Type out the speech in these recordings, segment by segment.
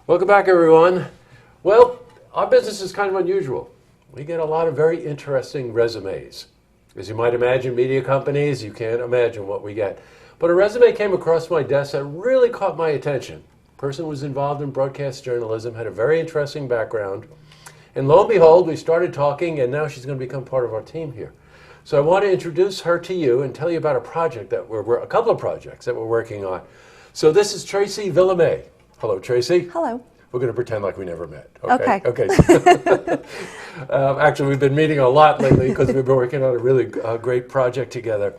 Welcome back, everyone. Well, our business is kind of unusual. We get a lot of very interesting resumes. As you might imagine, media companies, you can't imagine what we get. But a resume came across my desk that really caught my attention. The person was involved in broadcast journalism, had a very interesting background. And lo and behold, we started talking, and now she's going to become part of our team here. So I want to introduce her to you and tell you about a project that a couple of projects that we're working on. So this is Tracy Villaume. Hello, Tracy. Hello. We're going to pretend like we never met. Okay. Actually, we've been meeting a lot lately because we've been working on a really great project together.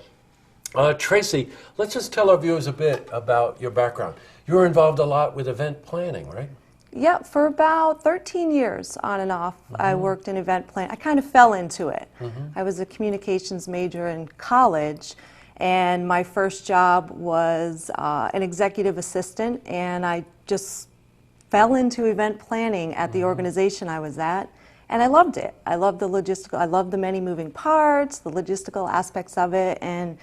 Tracy, let's just tell our viewers a bit about your background. You were involved a lot with event planning, right? Yeah, for about 13 years on and off, I worked in event planning. I kind of fell into it. I was a communications major in college, and my first job was an executive assistant, and I just fell into event planning at the organization I was at, and I loved it. I loved the logistical, I loved the many moving parts, the logistical aspects of it, and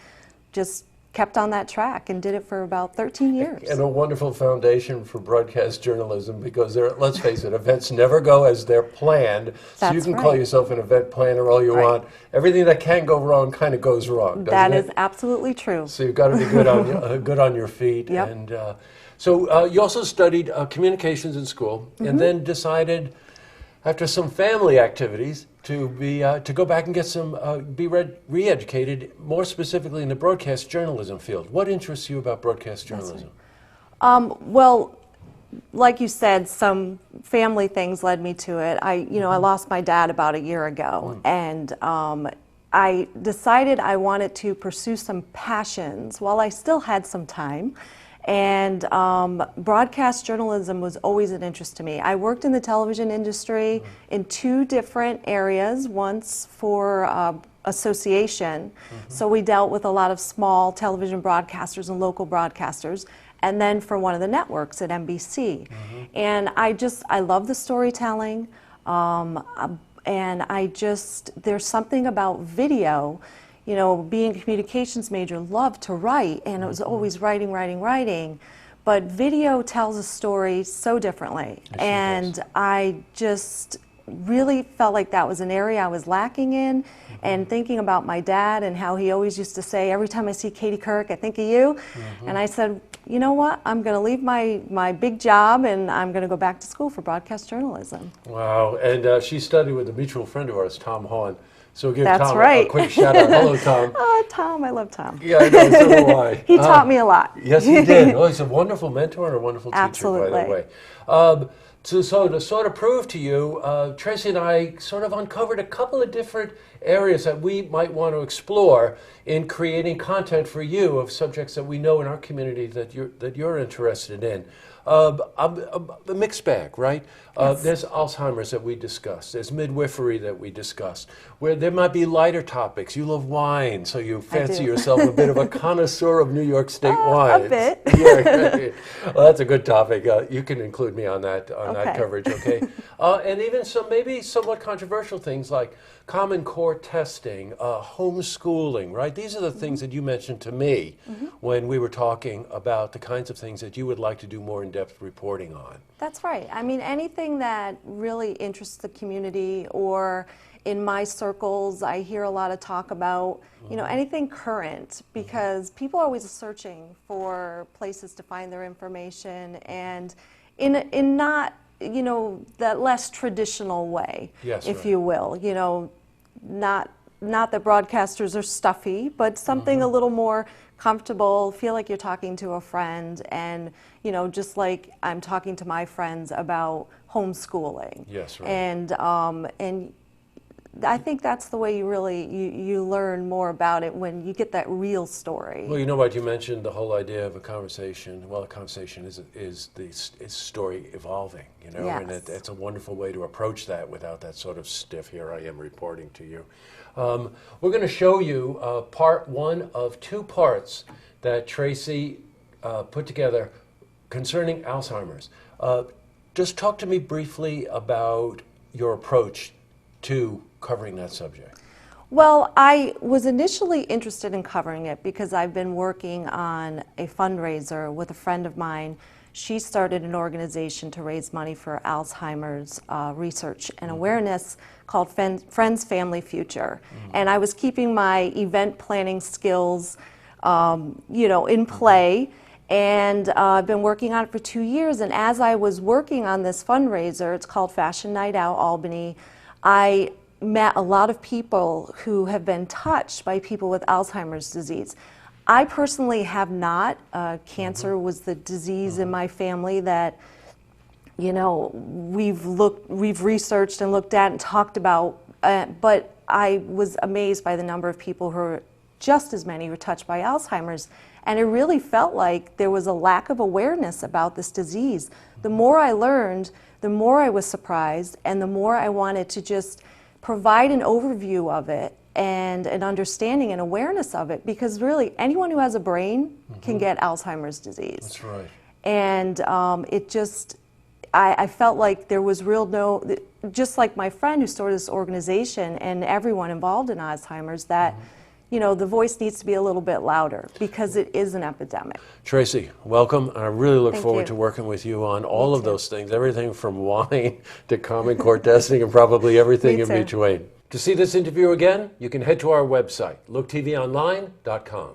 just kept on that track and did it for about 13 years. And a wonderful foundation for broadcast journalism because let's face it, events never go as they're planned. So you can call yourself an event planner all you want. Everything that can go wrong kind of goes wrong, doesn't it? That is absolutely true. So you've got to be good on your feet. Yep. And so you also studied communications in school and then decided, after some family activities, to go back and get be re-educated, more specifically in the broadcast journalism field. What interests you about broadcast journalism? Well, like you said, some family things led me to it. I lost my dad about a year ago, and I decided I wanted to pursue some passions while I still had some time. And broadcast journalism was always an interest to me. I worked in the television industry in two different areas, once for association. So we dealt with a lot of small television broadcasters and local broadcasters, and then for one of the networks at NBC. And I love the storytelling, and there's something about video. You know, being a communications major, loved to write, and it was always writing. But video tells a story so differently. Yes, and I just really felt like that was an area I was lacking in. And thinking about my dad and how he always used to say, every time I see Katie Couric, I think of you. And I said, you know what, I'm going to leave my big job and I'm going to go back to school for broadcast journalism. Wow, and she studied with a mutual friend of ours, Tom Hahn. So give That's Tom right. a quick shout out. Hello, Tom. Oh, Tom, I love Tom. Yeah, I know, so do I. He taught me a lot. Yes, he did. Oh, he's a wonderful mentor and a wonderful teacher, Absolutely. by the way. So to sort of prove to you, Tracy and I sort of uncovered a couple of different areas that we might want to explore in creating content for you of subjects that we know in our community that you're interested in. A mixed bag, right? Yes. There's Alzheimer's that we discussed. There's midwifery that we discussed. Where there might be lighter topics. You love wine, so you fancy yourself a bit of a connoisseur of New York State wines. A bit. Yeah, well, that's a good topic. You can include me on that Okay. coverage, okay? And even some maybe somewhat controversial things like Common Core testing, homeschooling, right? These are the things that you mentioned to me when we were talking about the kinds of things that you would like to do more in-depth reporting on. That's right. I mean, anything that really interests the community, or in my circles, I hear a lot of talk about, anything current, because people are always searching for places to find their information, and in not, that less traditional way, Yes, if right. you will, not that broadcasters are stuffy, but something a little more comfortable, feel like you're talking to a friend, and just like I'm talking to my friends about homeschooling. Yes, right. And I think that's the way you learn more about it, when you get that real story. Well, you know what, you mentioned the whole idea of a conversation. Well, a conversation is story evolving, Yes. and it's a wonderful way to approach that without that sort of stiff, here I am reporting to you. We're going to show you part one of two parts that Tracy put together concerning Alzheimer's. Just talk to me briefly about your approach to covering that subject. Well, I was initially interested in covering it because I've been working on a fundraiser with a friend of mine she started an organization to raise money for Alzheimer's research and awareness called Friends, Family, Future. And I was keeping my event planning skills, in play. And I've been working on it for 2 years. And as I was working on this fundraiser, it's called Fashion Night Out Albany, I met a lot of people who have been touched by people with Alzheimer's disease. I personally have not. Cancer was the disease in my family that, we've researched and looked at and talked about. But I was amazed by the number of people who are just as many were touched by Alzheimer's. And it really felt like there was a lack of awareness about this disease. The more I learned, the more I was surprised, and the more I wanted to just provide an overview of it and an understanding and awareness of it, because really anyone who has a brain can get Alzheimer's disease. That's right. And I felt like there was just like my friend who started this organization and everyone involved in Alzheimer's, that the voice needs to be a little bit louder because it is an epidemic. Tracy, welcome. I really look Thank forward you. to working with you on all of those things, everything from wine to Common Core testing and probably everything in between. To see this interview again, you can head to our website, looktvonline.com.